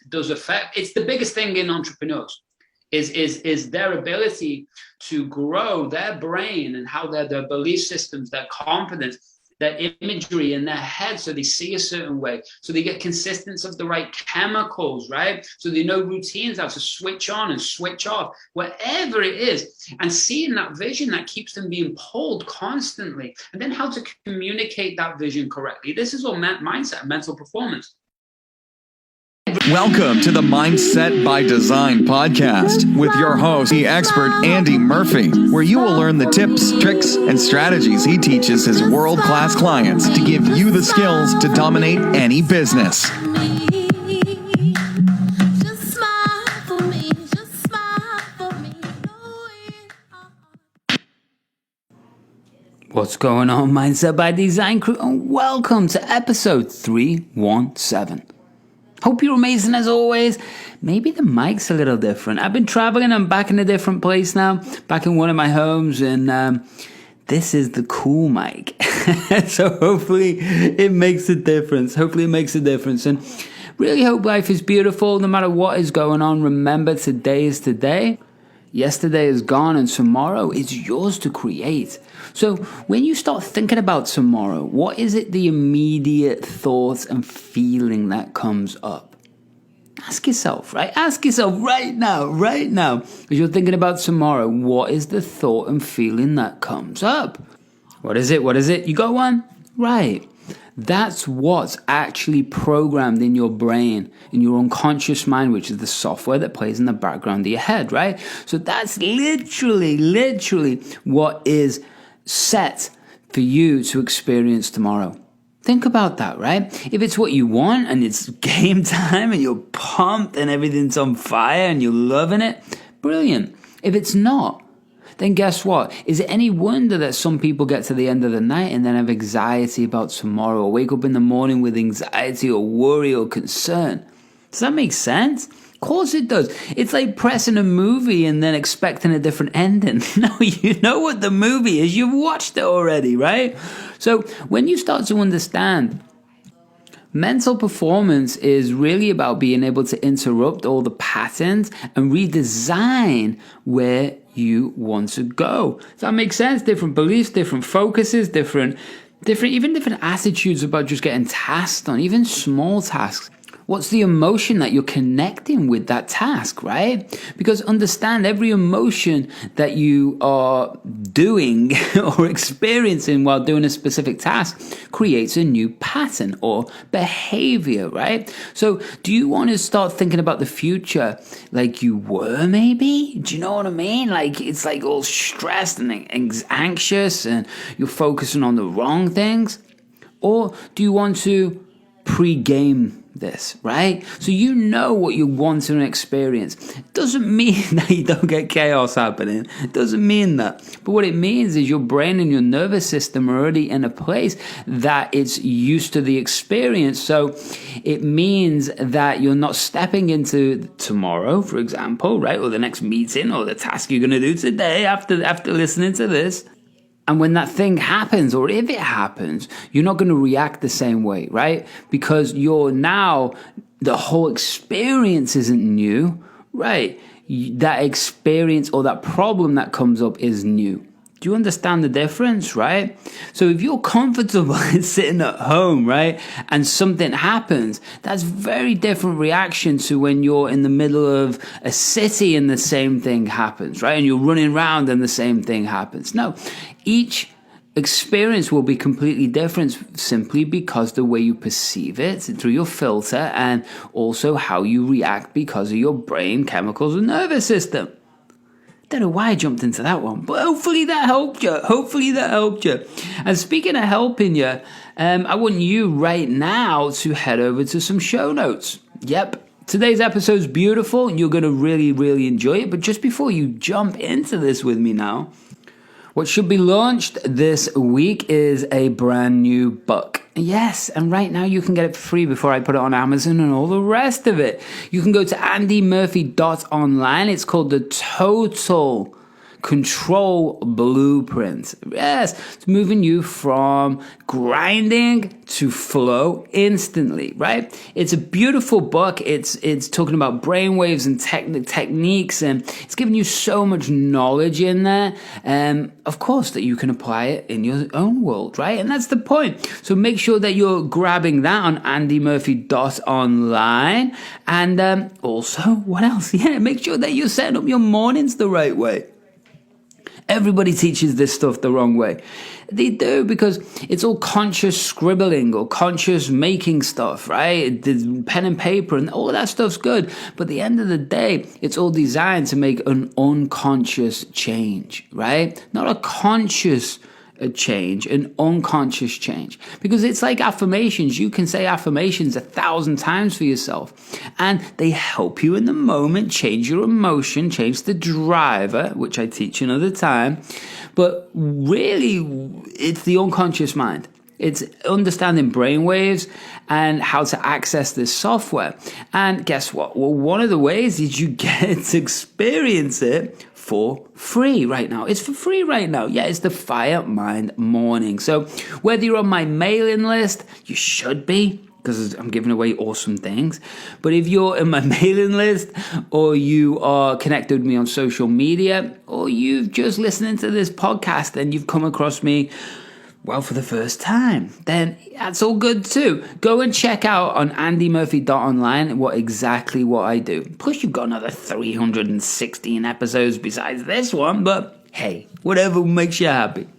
does affect. It's the biggest thing in entrepreneurs is their ability to grow their brain and how their belief systems, their confidence, their imagery in their head, so they see a certain way, so they get consistency of the right chemicals, right? So they know routines, how to switch on and switch off, whatever it is, and seeing that vision that keeps them being pulled constantly, and then how to communicate that vision correctly. This is all mindset, mental performance. Welcome to the Mindset by Design podcast with your host, the expert Andy Murphy, where you will learn the tips, tricks, and strategies he teaches his world-class clients to give you the skills to dominate any business. What's going on, Mindset by Design crew, and welcome to episode 317. Hope you're amazing as always. Maybe the mic's a little different. I've been traveling. I'm back in a different place now, back in one of my homes, and this is the cool mic. So hopefully it makes a difference. And really hope life is beautiful no matter what is going on. Remember, today is today. Yesterday is gone and tomorrow is yours to create. So when you start thinking about tomorrow, what is it the immediate thoughts and feeling that comes up? Ask yourself, right? Ask yourself right now, as you're thinking about tomorrow, what is the thought and feeling that comes up? What is it? You got one? Right. That's what's actually programmed in your brain, in your unconscious mind, which is the software that plays in the background of your head, right? So that's literally what is set for you to experience tomorrow. Think about that, right? If it's what you want and it's game time and you're pumped and everything's on fire and you're loving it, brilliant. If it's not, then guess what? Is it any wonder that some people get to the end of the night and then have anxiety about tomorrow, or wake up in the morning with anxiety or worry or concern? Does that make sense? Of course it does. It's like pressing a movie and then expecting a different ending. No, you know what the movie is. You've watched it already, right? So when you start to understand, mental performance is really about being able to interrupt all the patterns and redesign where you want to go. Does that make sense? Different beliefs, different focuses, different attitudes about just getting tasks done, even small tasks. What's the emotion that you're connecting with that task, right? Because understand, every emotion that you are doing or experiencing while doing a specific task creates a new pattern or behavior, right? So do you want to start thinking about the future like you were maybe? Do you know what I mean? Like it's like all stressed and anxious and you're focusing on the wrong things? Or do you want to pre-game this, right? So you know what you want to experience. It doesn't mean that you don't get chaos happening. It doesn't mean that. But what it means is your brain and your nervous system are already in a place that it's used to the experience. So it means that you're not stepping into tomorrow, for example, right? Or the next meeting or the task you're going to do today after listening to this. And when that thing happens, or if it happens, you're not going to react the same way, right? Because the whole experience isn't new, right? That experience or that problem that comes up is new. Do you understand the difference, right? So if you're comfortable sitting at home, right, and something happens, that's very different reaction to when you're in the middle of a city and the same thing happens, right? And you're running around and the same thing happens. No, each experience will be completely different simply because the way you perceive it through your filter and also how you react because of your brain chemicals and nervous system. Don't know why I jumped into that one, but hopefully that helped you. And speaking of helping you, I want you right now to head over to some show notes. Yep, today's episode is beautiful. You're going to really, really enjoy it. But just before you jump into this with me now, what should be launched this week is a brand new book. Yes, and right now you can get it for free before I put it on Amazon and all the rest of it. You can go to andymurphy.online. It's called The Total control blueprint. Yes, it's moving you from grinding to flow instantly, right? It's a beautiful book. It's talking about brainwaves and techniques, and it's giving you so much knowledge in there. Of course, that you can apply it in your own world, right? And that's the point. So make sure that you're grabbing that on andymurphy.online. And also, what else? Yeah, make sure that you're setting up your mornings the right way. Everybody teaches this stuff the wrong way. They do, because it's all conscious scribbling or conscious making stuff, right? The pen and paper and all of that stuff's good. But at the end of the day, it's all designed to make an unconscious change, right? Not a conscious change, an unconscious change. Because it's like affirmations. You can say affirmations 1,000 times for yourself, and they help you in the moment, change your emotion, change the driver, which I teach another time. But really, it's the unconscious mind. It's understanding brainwaves and how to access this software. And guess what? Well, one of the ways is you get to experience it for free right now. It's for free right now. Yeah, it's the Fire Mind Morning. So whether you're on my mailing list, you should be, because I'm giving away awesome things. But if you're in my mailing list, or you are connected with me on social media, or you've just listening to this podcast and you've come across me, well, for the first time, then that's all good too. Go and check out on andymurphy.online what I do. Plus, you've got another 316 episodes besides this one, but hey, whatever makes you happy.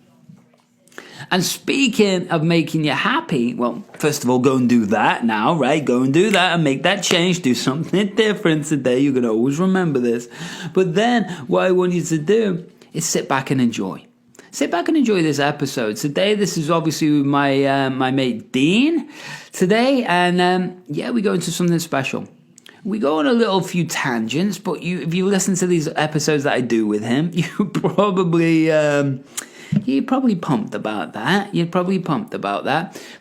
And speaking of making you happy, well, first of all, go and do that now, right? Go and do that and make that change. Do something different today. You're going to always remember this. But then what I want you to do is sit back and enjoy. Sit back and enjoy this episode. Today, this is obviously with my mate Dean today. And yeah, we go into something special. We go on a little few tangents, but if you listen to these episodes that I do with him, you're probably pumped about that.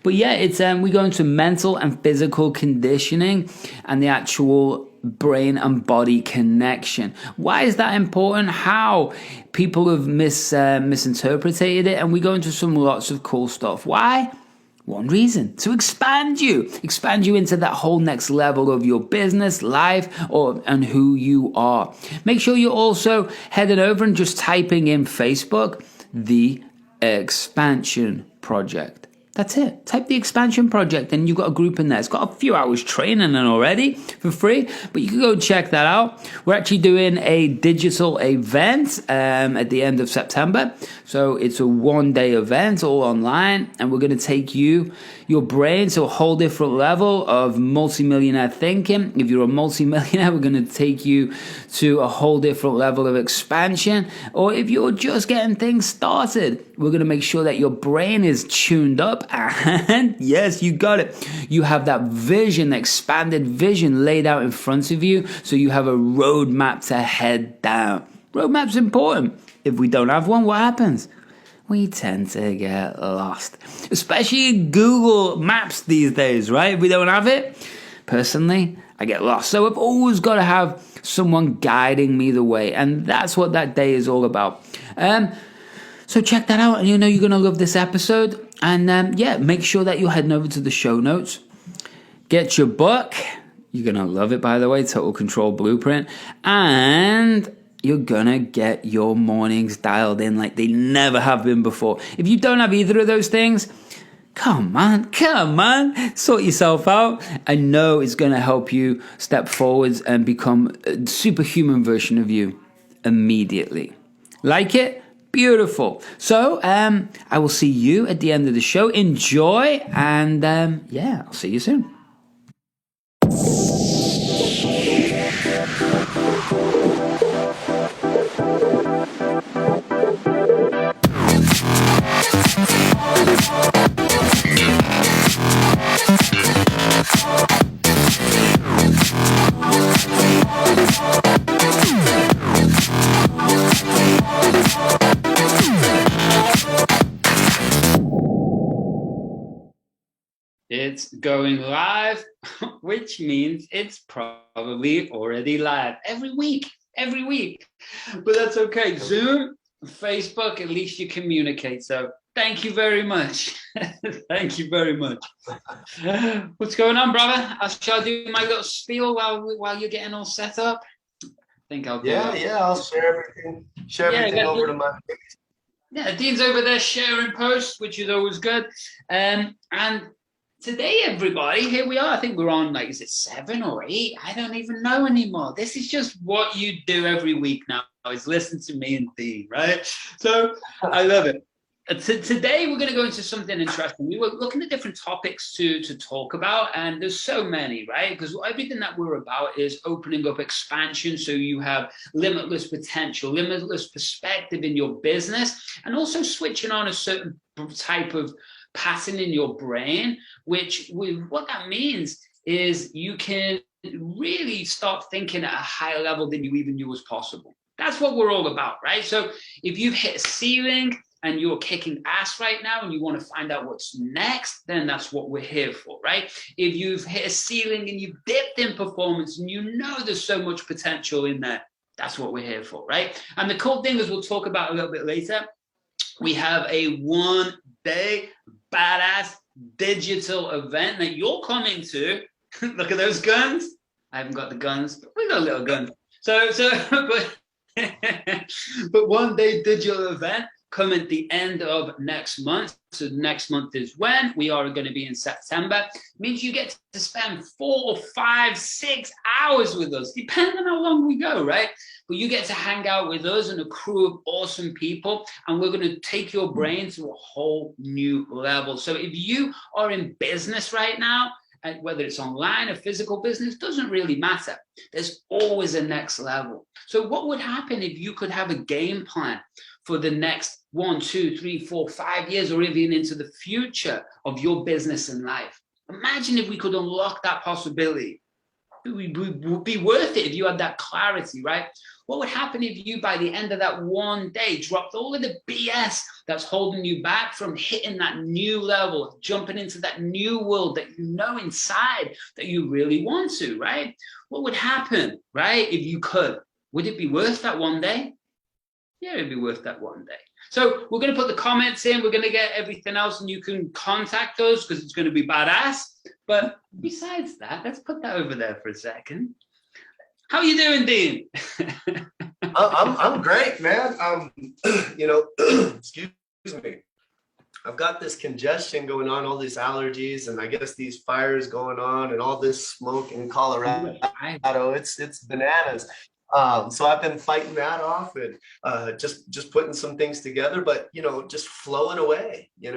But yeah, it's we go into mental and physical conditioning and the actual brain and body connection. Why is that important? How people have misinterpreted it, and we go into lots of cool stuff. Why? One reason: to expand you into that whole next level of your business, life, and who you are. Make sure you're also heading over and just typing in Facebook, The Expansion Project. That's it. Type The Expansion Project and you've got a group in there. It's got a few hours training in already for free, but you can go check that out. We're actually doing a digital event at the end of September. So it's a one-day event, all online, and we're going to take your brain to a whole different level of multimillionaire thinking. If you're a multimillionaire, we're going to take you to a whole different level of expansion. Or if you're just getting things started, we're going to make sure that your brain is tuned up. And yes, you got it. You have that vision, that expanded vision laid out in front of you. So you have a roadmap to head down. Roadmap's important. If we don't have one, what happens? We tend to get lost, especially in Google Maps these days, right? If we don't have it, personally, I get lost. So I've always got to have someone guiding me the way, and that's what that day is all about. So check that out, and you're going to love this episode. And yeah, make sure that you're heading over to the show notes. Get your book. You're going to love it, by the way, Total Control Blueprint. And you're gonna get your mornings dialed in like they never have been before. If you don't have either of those things, come on, sort yourself out. I know it's gonna help you step forwards and become a superhuman version of you immediately. Like it? Beautiful. So I will see you at the end of the show. Enjoy, and yeah, I'll see you soon. It's going live, which means it's probably already live every week. But that's okay. Zoom Facebook, at least you communicate. So thank you very much. Thank you very much. What's going on, brother? Shall I do my little spiel while you're getting all set up? I think I'll do that. Yeah, I'll share everything over to my page. Yeah, Dean's over there sharing posts, which is always good. And today, everybody, here we are. I think we're on, like, is it 7 or 8? I don't even know anymore. This is just what you do every week now, is listen to me and Dean, right? So I love it. Today, we're going to go into something interesting. We were looking at different topics to talk about, and there's so many, right? Because everything that we're about is opening up expansion, so you have limitless potential, limitless perspective in your business, and also switching on a certain type of pattern in your brain, which what that means is you can really start thinking at a higher level than you even knew was possible. That's what we're all about, right? So if you've hit a ceiling and you're kicking ass right now and you want to find out what's next, then that's what we're here for, right? If you've hit a ceiling and you've dipped in performance and you know there's so much potential in there, that's what we're here for, right? And the cool thing is, we'll talk about a little bit later, we have a 1-day badass digital event that you're coming to. Look at those guns. I haven't got the guns, but we got a little gun. But 1-day digital event coming at the end of next month. So next month is when we are going to be in September. It means you get to spend 4, 5, 6 hours with us, depending on how long we go, right? But you get to hang out with us and a crew of awesome people, and we're going to take your brain to a whole new level. So if you are in business right now, and whether it's online or physical business, doesn't really matter. There's always a next level. So what would happen if you could have a game plan for the next 1, 2, 3, 4, 5 years, or even into the future of your business and life? Imagine if we could unlock that possibility. It would be worth it if you had that clarity, right? What would happen if you, by the end of that 1 day, dropped all of the BS that's holding you back from hitting that new level, jumping into that new world that you know inside that you really want to, right? What would happen, right, if you could? Would it be worth that 1 day? Yeah, it'd be worth that 1 day. So we're going to put the comments in. We're going to get everything else, and you can contact us because it's going to be badass. But besides that, let's put that over there for a second. How are you doing, Dean? I'm great, man. Excuse me. I've got this congestion going on, all these allergies, and I guess these fires going on, and all this smoke in Colorado. It's bananas. So I've been fighting that off and just putting some things together, but just flowing away. I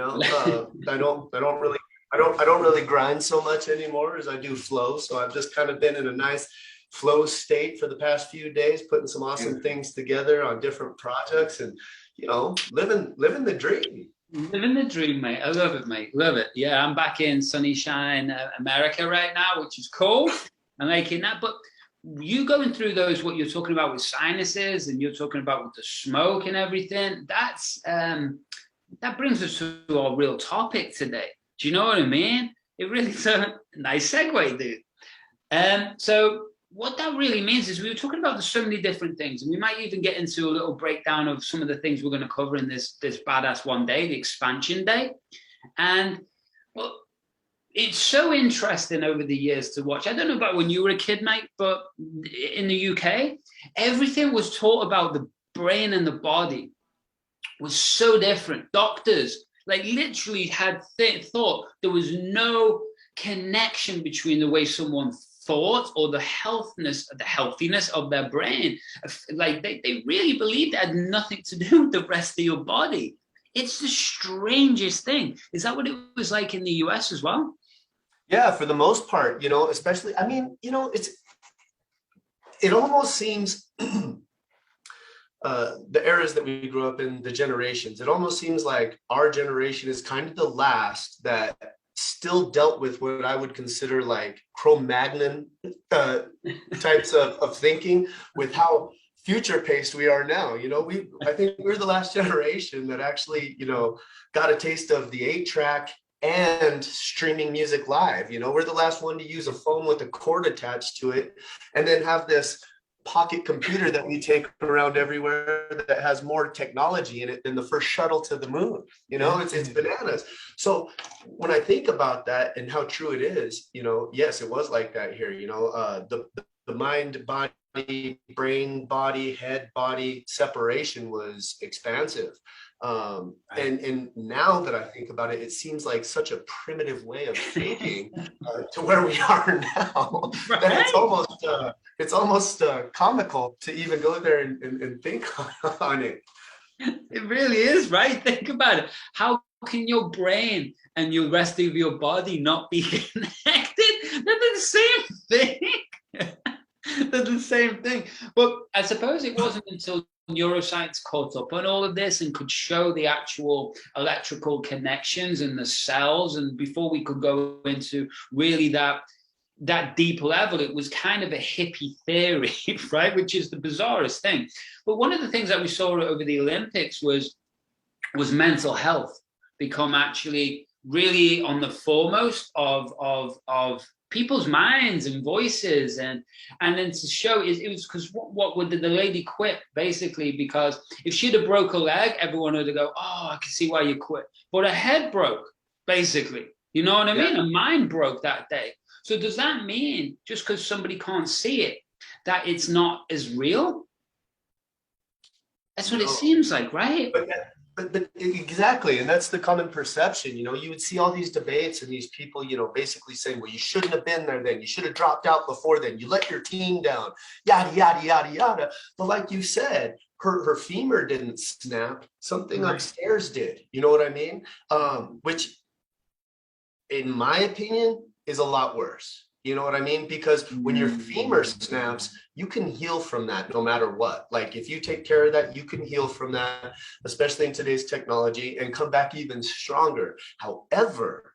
don't really grind so much anymore as I do flow. So I've just kind of been in a nice flow state for the past few days, putting some awesome things together on different projects, and living the dream. Living the dream, mate. I love it, mate. Love it. Yeah, I'm back in sunshine America right now, which is cool. I'm liking that. But you going through those, what you're talking about with sinuses, and you're talking about with the smoke and everything, that's that brings us to our real topic today. Do you know what I mean? It really is a nice segue, dude. So what that really means is we were talking about so many different things, and we might even get into a little breakdown of some of the things we're going to cover in this badass 1 day, the expansion day. And well, it's so interesting over the years to watch. I don't know about when you were a kid, mate, but in the UK, everything was taught about the brain and the body was so different. Doctors like literally had thought there was no connection between the way someone thought or the healthiness of their brain. Like they really believed it had nothing to do with the rest of your body. It's the strangest thing. Is that what it was like in the US as well? Yeah, for the most part, especially, it almost seems the eras that we grew up in, the generations, it almost seems like our generation is kind of the last that still dealt with what I would consider like Cro-Magnon types of thinking, with how future paced we are now. I think we're the last generation that actually, got a taste of the 8-track and streaming music live. We're the last one to use a phone with a cord attached to it and then have this pocket computer that we take around everywhere that has more technology in it than the first shuttle to the moon. You know, it's bananas. So when I think about that and how true it is, you know, yes, it was like that here. You know, the mind, body, brain, body, head, body separation was expansive. And now that I think about it, it seems like such a primitive way of thinking to where we are now. Right. That it's almost comical to even go there and think on it. It really is, right? Think about it. How can your brain and your rest of your body not be connected? They're the same thing. They're the same thing. But I suppose it wasn't until neuroscience caught up on all of this and could show the actual electrical connections in the cells, and before we could go into really that deep level, it was kind of a hippie theory, right? Which is the bizarrest thing. But one of the things that we saw over the Olympics was mental health become actually really on the foremost of people's minds and voices, and then to show it was because what did the lady quit basically? Because if she'd have broke a leg, everyone would have go, oh, I can see why you quit. But her head broke, basically. You know what I mean? Her mind broke that day. So does that mean just because somebody can't see it, that it's not as real? That's what it seems like, right? But exactly, and that's the common perception. You know, you would see all these debates and these people, you know, basically saying, well, you shouldn't have been there then. You should have dropped out before then. You let your team down, yada, yada, yada, yada. But like you said, her femur didn't snap. Something upstairs did. You know what I mean? Which, in my opinion, is a lot worse. You know what I mean? Because when your femur snaps, you can heal from that no matter what. Like if you take care of that, you can heal from that, especially in today's technology, and come back even stronger. However,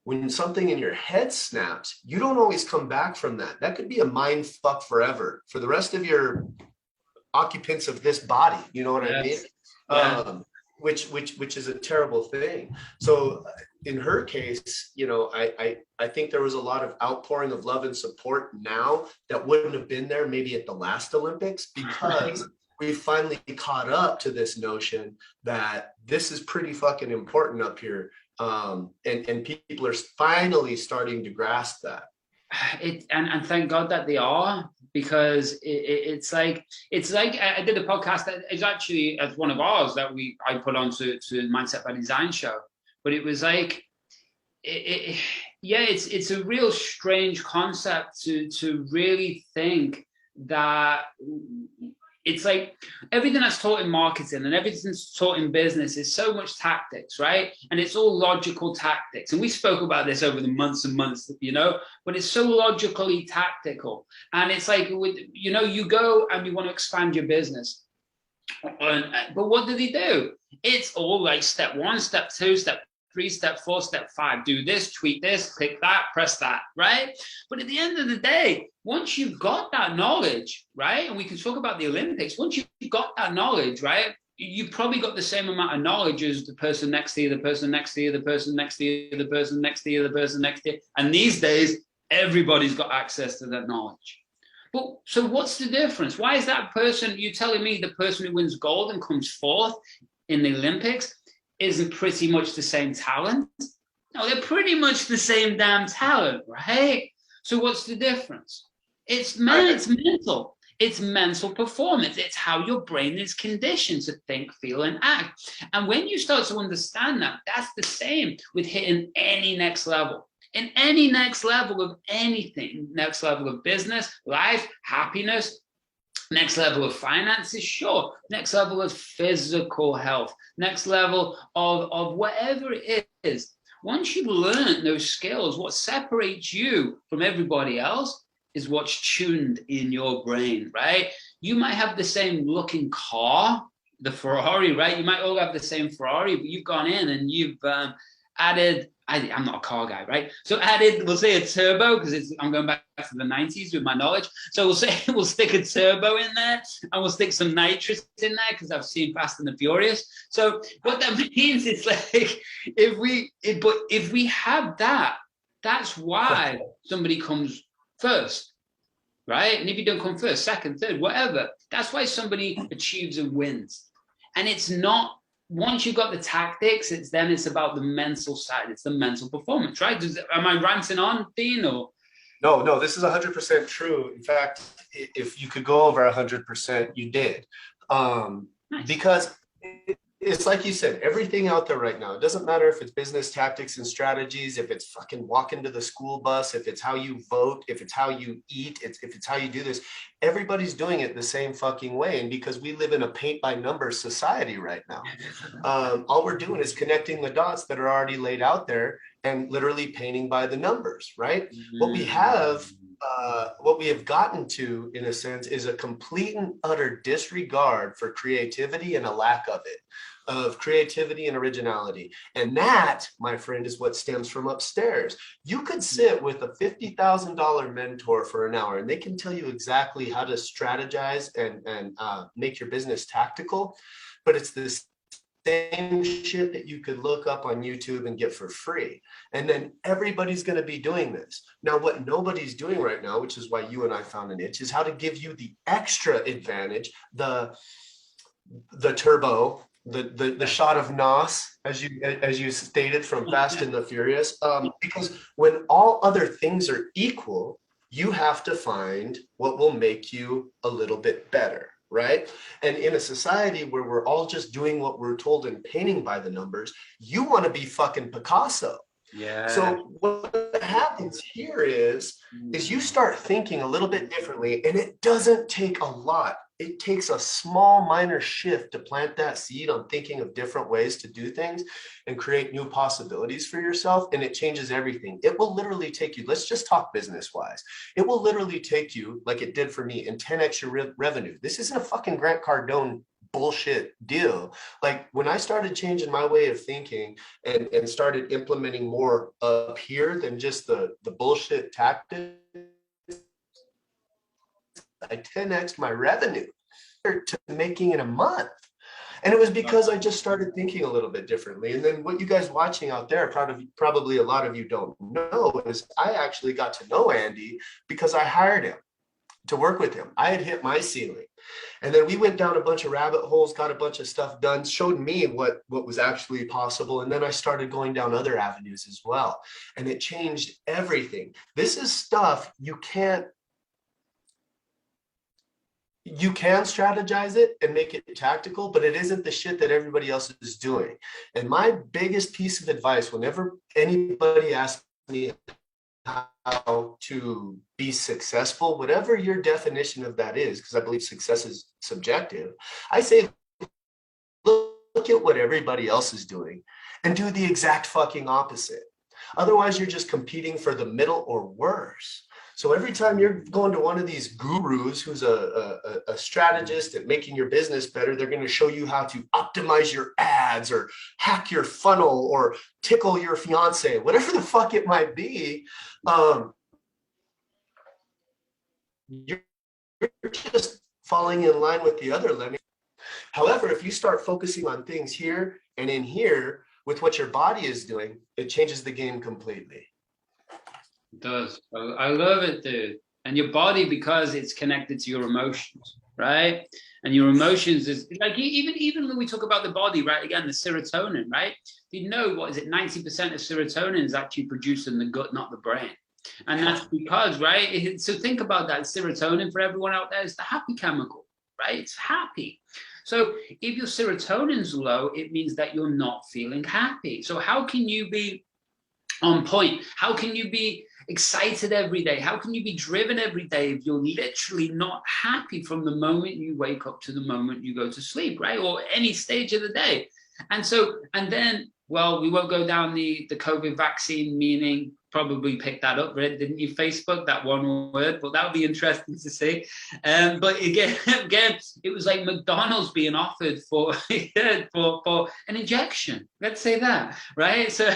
when something in your head snaps, you don't always come back from that. That could be a mind fuck forever for the rest of your occupants of this body. You know what I mean? Yeah. Which is a terrible thing. So in her case, you know, I think there was a lot of outpouring of love and support now that wouldn't have been there maybe at the last Olympics, because we finally caught up to this notion that this is pretty fucking important up here. And people are finally starting to grasp that. And thank God that they are, because it's like I did a podcast that is actually as one of ours that I put on to Mindset by Design show, but it was like it's a real strange concept to really think that it's like everything that's taught in marketing and everything that's taught in business is so much tactics, right? And it's all logical tactics. And we spoke about this over the months and months, you know, but it's so logically tactical. And it's like, you know, you go and you want to expand your business. But what do they do? It's all like step 1, step 2, step 3, step 4, step 5, do this, tweak this, click that, press that, right? But at the end of the day, once you've got that knowledge, right, and we can talk about the Olympics, once you've got that knowledge, right, you've probably got the same amount of knowledge as the person next to you, the person next to you, the person next to you, the person next to you, the person next to you. And these days, everybody's got access to that knowledge. But so what's the difference? Why is that person, you telling me the person who wins gold and comes fourth in the Olympics isn't pretty much the same talent? No, they're pretty much the same damn talent, right? So what's the difference? It's mental. It's mental performance. It's how your brain is conditioned to think, feel, and act. And when you start to understand that, that's the same with hitting any next level. In any next level of anything, next level of business, life, happiness, next level of finances, sure. Next level of physical health, next level of whatever it is. Once you've learned those skills, what separates you from everybody else is what's tuned in your brain, right? You might have the same looking car, the Ferrari, right? You might all have the same Ferrari, but you've gone in and you've added, I'm not a car guy, right? So added, we'll say a turbo, because I'm going back to the 90s with my knowledge. So we'll say we'll stick a turbo in there, and we'll stick some nitrous in there, because I've seen Fast and the Furious. So what that means is like, if we have that, that's why somebody comes first. right? And if you don't come first, second, third, whatever, that's why somebody achieves and wins. And it's not, once you've got the tactics, it's about the mental side. It's the mental performance, right? Am I ranting on, Dean, or? No, this is 100% true. In fact, if you could go over 100%, you did. Nice. Because it's like you said, everything out there right now, it doesn't matter if it's business tactics and strategies, if it's fucking walking to the school bus, if it's how you vote, if it's how you eat, if it's how you do this, everybody's doing it the same fucking way. And because we live in a paint by numbers society right now, all we're doing is connecting the dots that are already laid out there and literally painting by the numbers, right? What we have gotten to, in a sense, is a complete and utter disregard for creativity and a lack of it, of creativity and originality. And that, my friend, is what stems from upstairs. You could sit with a $50,000 mentor for an hour and they can tell you exactly how to strategize and make your business tactical, but it's this same shit that you could look up on YouTube and get for free. And then everybody's going to be doing this. Now, what nobody's doing right now, which is why you and I found an itch, is how to give you the extra advantage, the turbo, the shot of NOS, as you stated from Fast and the Furious. Because when all other things are equal, you have to find what will make you a little bit better. Right? And in a society where we're all just doing what we're told and painting by the numbers, you want to be fucking Picasso. Yeah. So what happens here is you start thinking a little bit differently, and it doesn't take a lot. It takes a small minor shift to plant that seed on thinking of different ways to do things and create new possibilities for yourself. And it changes everything. It will literally take you, let's just talk business wise. It will literally take you, like it did for me, in 10x your revenue. This isn't a fucking Grant Cardone bullshit deal. Like when I started changing my way of thinking and started implementing more up here than just the bullshit tactics, I 10x'd my revenue to making in a month. And it was because I just started thinking a little bit differently. And then what you guys watching out there, probably a lot of you don't know, is I actually got to know Andy because I hired him to work with him. I had hit my ceiling. And then we went down a bunch of rabbit holes, got a bunch of stuff done, showed me what was actually possible. And then I started going down other avenues as well. And it changed everything. This is stuff you can strategize it and make it tactical, but it isn't the shit that everybody else is doing. And my biggest piece of advice, whenever anybody asks me how to be successful, whatever your definition of that is, because I believe success is subjective, I say, look at what everybody else is doing and do the exact fucking opposite. Otherwise, you're just competing for the middle or worse. So every time you're going to one of these gurus who's a strategist at making your business better, they're going to show you how to optimize your ads or hack your funnel or tickle your fiance, whatever the fuck it might be. You're just falling in line with the other lemming. However, if you start focusing on things here and in here with what your body is doing, it changes the game completely. It does. I love it, dude. And your body, because it's connected to your emotions, right? And your emotions is like, even when we talk about the body, right? Again, the serotonin, right? You know, what is it? 90% of serotonin is actually produced in the gut, not the brain. And that's because, right? So think about that. Serotonin, for everyone out there, is the happy chemical, right? It's happy. So if your serotonin's low, it means that you're not feeling happy. So how can you be on point? How can you be excited every day? How can you be driven every day if you're literally not happy from the moment you wake up to the moment you go to sleep, right? Or any stage of the day. And then, well, we won't go down the COVID vaccine meaning, probably picked that up, right? Didn't you? Facebook, that one word, but that would be interesting to see. But again, it was like McDonald's being offered for an injection. Let's say that, right? So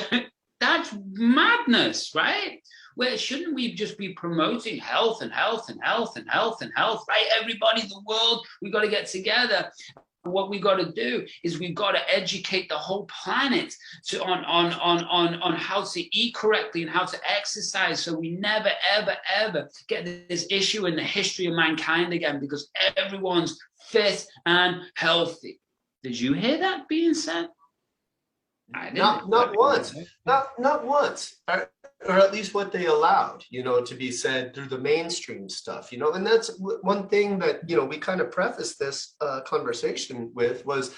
that's madness, right? Where shouldn't we just be promoting health and health and health and health and health, right? Everybody in the world, we got to get together. what we got to do is we got to educate the whole planet on how to eat correctly and how to exercise, so we never ever get this issue in the history of mankind again, because everyone's fit and healthy. Did you hear that being said? Not once, not once, or at least what they allowed, to be said through the mainstream stuff, and that's one thing that, we kind of prefaced this conversation with, was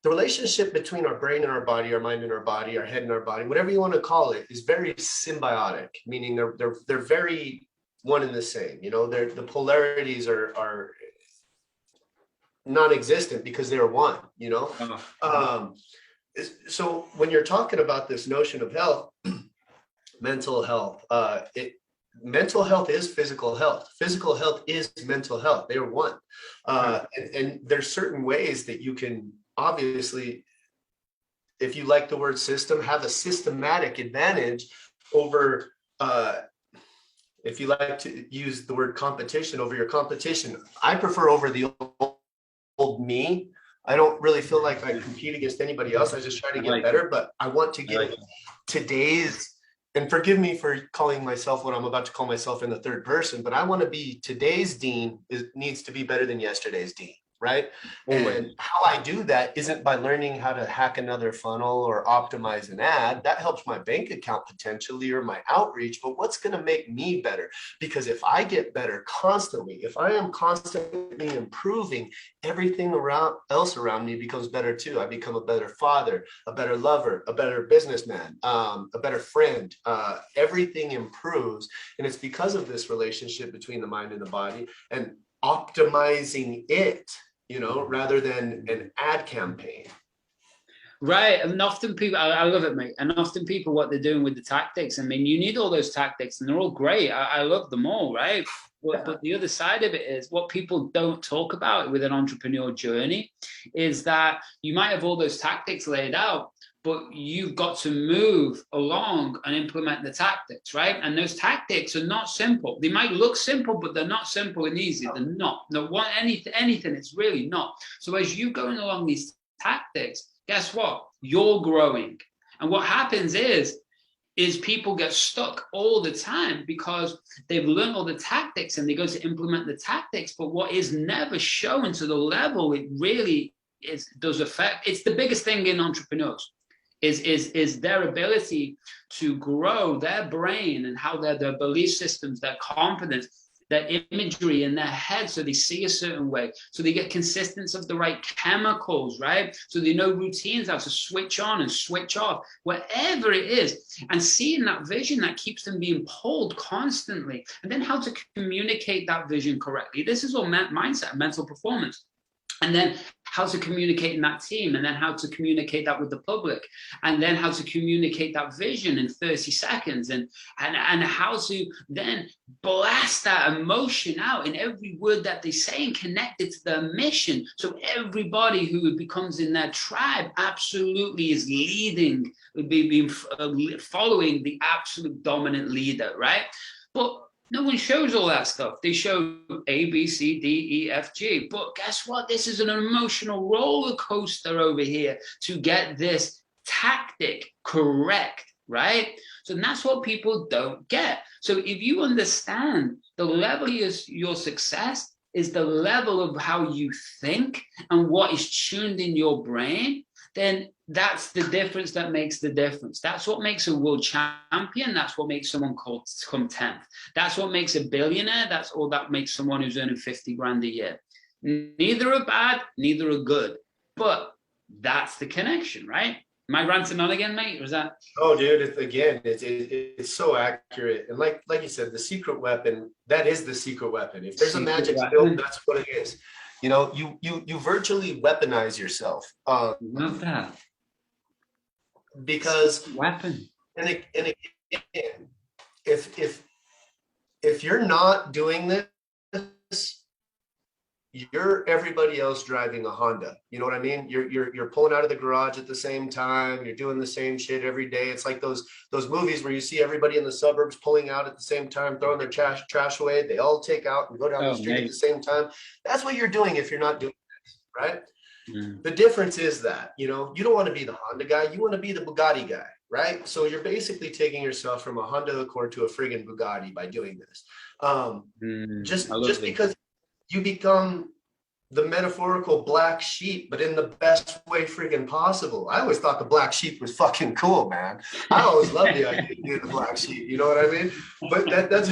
the relationship between our brain and our body, our mind and our body, our head and our body, whatever you want to call it, is very symbiotic, meaning they're very one and the same, the polarities are non-existent because they're one, So when you're talking about this notion of health, mental health, mental health is physical health. Physical health is mental health. They are one. And there's certain ways that you can, obviously, if you like the word system, have a systematic advantage over, if you like to use the word competition, over your competition. I prefer over the old me. I don't really feel like I compete against anybody else. I just try to get better, but I want to get today's, and forgive me for calling myself what I'm about to call myself in the third person, but I want to be today's Dean needs to be better than yesterday's Dean. Right. And how I do that isn't by learning how to hack another funnel or optimize an ad. That helps my bank account potentially, or my outreach. But what's going to make me better? Because if I get better constantly, if I am constantly improving, everything else around me becomes better too. I become a better father, a better lover, a better businessman, a better friend. Everything improves. And it's because of this relationship between the mind and the body, and optimizing it, rather than an ad campaign. Right. And often people, I love it, mate. And often people, what they're doing with the tactics, I mean, you need all those tactics and they're all great. I love them all, right? But the other side of it is, what people don't talk about with an entrepreneur journey is that you might have all those tactics laid out, but you've got to move along and implement the tactics, right? And those tactics are not simple. They might look simple, but they're not simple and easy. They're not. No one, anything, it's really not. So as you're going along these tactics, guess what? You're growing. And what happens is people get stuck all the time because they've learned all the tactics and they go to implement the tactics. But what is never shown to the level it really does affect, it's the biggest thing in entrepreneurs. Is their ability to grow their brain and how their belief systems, their confidence, their imagery in their head, so they see a certain way, so they get consistency of the right chemicals, right? So they know routines, how to switch on and switch off, whatever it is, and seeing that vision that keeps them being pulled constantly, and then how to communicate that vision correctly. This is all mindset, mental performance. And then how to communicate in that team, and then how to communicate that with the public, and then how to communicate that vision in 30 seconds, and how to then blast that emotion out in every word that they say and connect it to their mission. So everybody who becomes in their tribe absolutely is leading, following the absolute dominant leader, right? But no one shows all that stuff. They show A, B, C, D, E, F, G. But guess what? This is an emotional roller coaster over here to get this tactic correct, right? So that's what people don't get. So if you understand the level of your success is the level of how you think and what is tuned in your brain, then that's the difference that makes the difference. That's what makes a world champion. That's what makes someone come 10th. That's what makes a billionaire. That's all that makes someone who's earning 50 grand a year. Neither are bad, neither are good. But that's the connection, right? Am I ranting on again, mate? Or is that? Oh, dude, it's so accurate. And like you said, the secret weapon, that is the secret weapon. If there's a magic pill, that's what it is. You virtually weaponize yourself. Love that. Because weapon. And again, if you're not doing this, you're everybody else driving a Honda. You know what I mean? You're pulling out of the garage at the same time. You're doing the same shit every day. It's like those movies where you see everybody in the suburbs pulling out at the same time, throwing their trash away. They all take out and go down the street at the same time. That's what you're doing if you're not doing this, right? The difference is that, you don't want to be the Honda guy. You want to be the Bugatti guy, right? So you're basically taking yourself from a Honda Accord to a friggin' Bugatti by doing this. Just because you become the metaphorical black sheep, but in the best way friggin' possible. I always thought the black sheep was fucking cool, man. I always loved the idea of being the black sheep. You know what I mean? But that's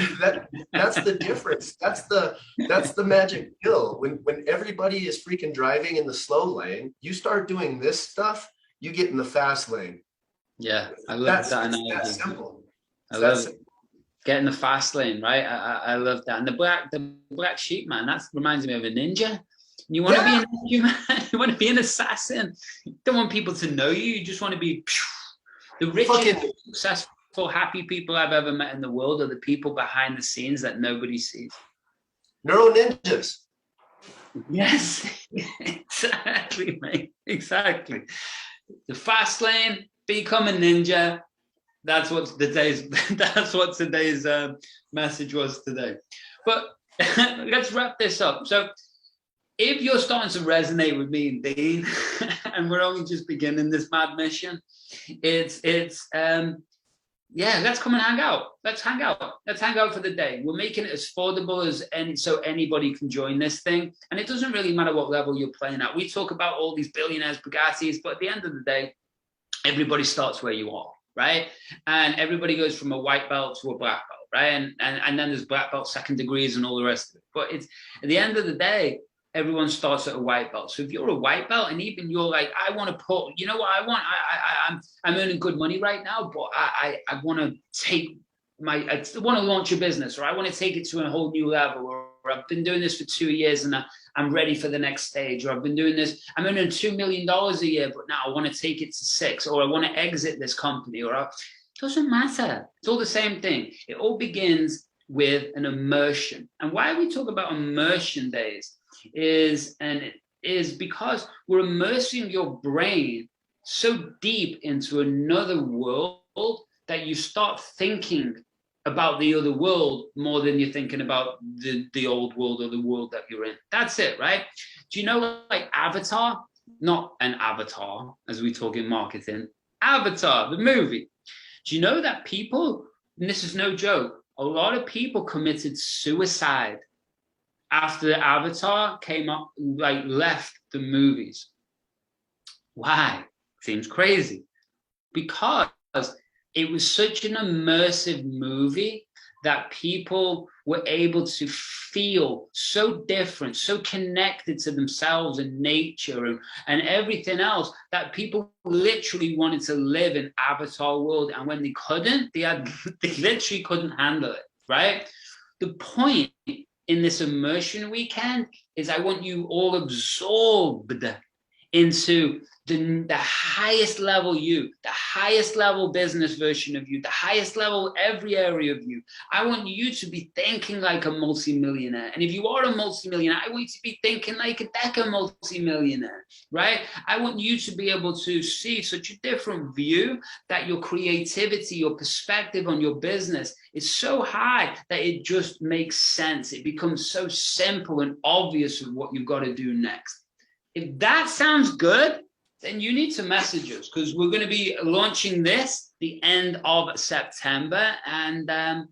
the difference. That's the magic pill. When everybody is freaking driving in the slow lane, you start doing this stuff, you get in the fast lane. Yeah, I love that analogy. That's simple. I love it. Get in the fast lane, right? I love that. And the black sheep, man, that reminds me of a ninja. You want to be an ninja, man. You want to be an assassin. You don't want people to know you. You just want to be the richest, successful, happy people I've ever met in the world are the people behind the scenes that nobody sees. Neuro ninjas. Yes, exactly, mate. Exactly. The fast lane, become a ninja. That's what today's message was today. But let's wrap this up. So if you're starting to resonate with me and Dean, and we're only just beginning this mad mission, let's come and hang out. Let's hang out. Let's hang out for the day. We're making it as affordable as so anybody can join this thing. And it doesn't really matter what level you're playing at. We talk about all these billionaires, Bugattis, but at the end of the day, everybody starts where you are, right? And everybody goes from a white belt to a black belt, right? And then there's black belt second degrees and all the rest of it. But it's at the end of the day, everyone starts at a white belt. So if you're a white belt and even you're like, I want to put, you know what I want? I'm earning good money right now, but I want to take I want to launch a business, or I want to take it to a whole new level, or I've been doing this for 2 years and I'm ready for the next stage, or I've been doing this, I'm earning $2 million a year, but now I want to take it to 6, or I want to exit this company, it doesn't matter. It's all the same thing. It all begins with an immersion. And why we talk about immersion days is because we're immersing your brain so deep into another world that you start thinking about the other world more than you're thinking about the old world or the world that you're in. That's it, right? Do you know, like Avatar? Not an avatar, as we talk in marketing. Avatar, the movie. Do you know that people, and this is no joke, a lot of people committed suicide after the Avatar came up, like left the movies. Why? Seems crazy. Because it was such an immersive movie that people were able to feel so different, so connected to themselves and nature and everything else, that people literally wanted to live in Avatar world. And when they couldn't, they literally couldn't handle it, right? The point in this immersion weekend is I want you all absorbed into the highest level you, the highest level business version of you, the highest level every area of you. I want you to be thinking like a multimillionaire. And if you are a multimillionaire, I want you to be thinking like a deca multimillionaire, right? I want you to be able to see such a different view that your creativity, your perspective on your business is so high that it just makes sense. It becomes so simple and obvious of what you've got to do next. If that sounds good, then you need to message us, because we're going to be launching this the end of September. And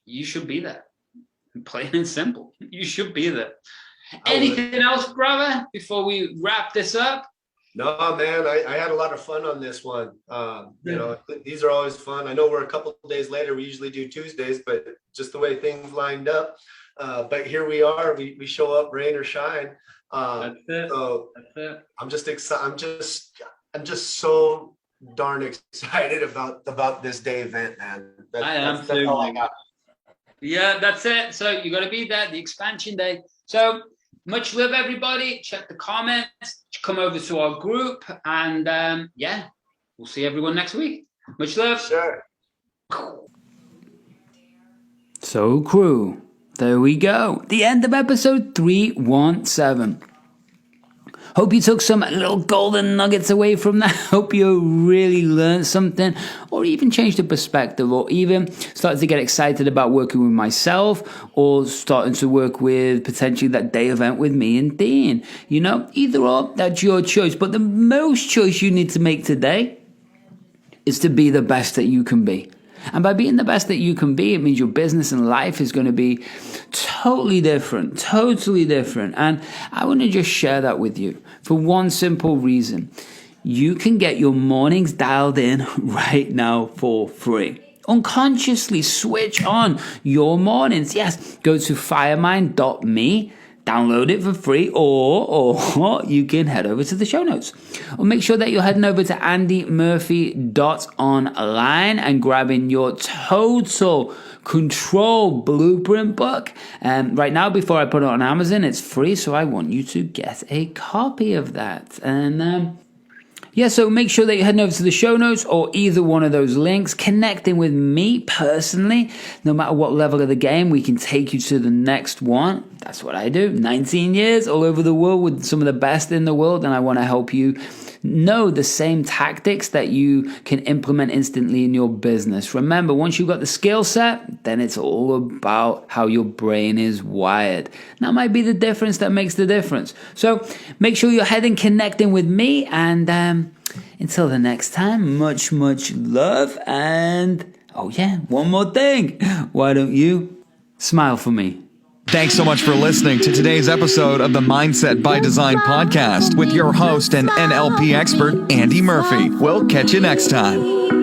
you should be there. Plain and simple. You should be there. Anything else, brother, before we wrap this up? No, man, I had a lot of fun on this one. These are always fun. I know we're a couple of days later. We usually do Tuesdays, but just the way things lined up. But here we are. We show up, rain or shine. That's it. So that's it. I'm just excited. I'm just so darn excited about this day event, man. That's all I got. Yeah, that's it. So you got to be there, the expansion day. So much love, everybody. Check the comments. Come over to our group, and we'll see everyone next week. Much love. Sure. So, crew. There we go. The end of episode 317. Hope you took some little golden nuggets away from that. Hope you really learned something, or even changed the perspective, or even started to get excited about working with myself, or starting to work with potentially that day event with me and Dean. You know, either or, that's your choice. But the most choice you need to make today is to be the best that you can be. And by being the best that you can be, it means your business and life is going to be totally different. And I want to just share that with you for one simple reason. You can get your mornings dialed in right now for free. Unconsciously switch on your mornings. Yes, go to firemind.me. Download it for free, or you can head over to the show notes. Or make sure that you're heading over to andymurphy.online and grabbing your total control blueprint book. Right now, before I put it on Amazon, it's free, so I want you to get a copy of that. And so make sure that you're heading over to the show notes or either one of those links, connecting with me personally. No matter what level of the game, we can take you to the next one. That's what I do. 19 years all over the world with some of the best in the world, and I want to help you know the same tactics that you can implement instantly in your business. Remember, once you've got the skill set, then it's all about how your brain is wired. That might be the difference that makes the difference. So make sure you're heading connecting with me, and until the next time, much love. And one more thing, why don't you smile for me? Thanks so much for listening to today's episode of the Mindset by Design podcast with your host and NLP expert, Andy Murphy. We'll catch you next time.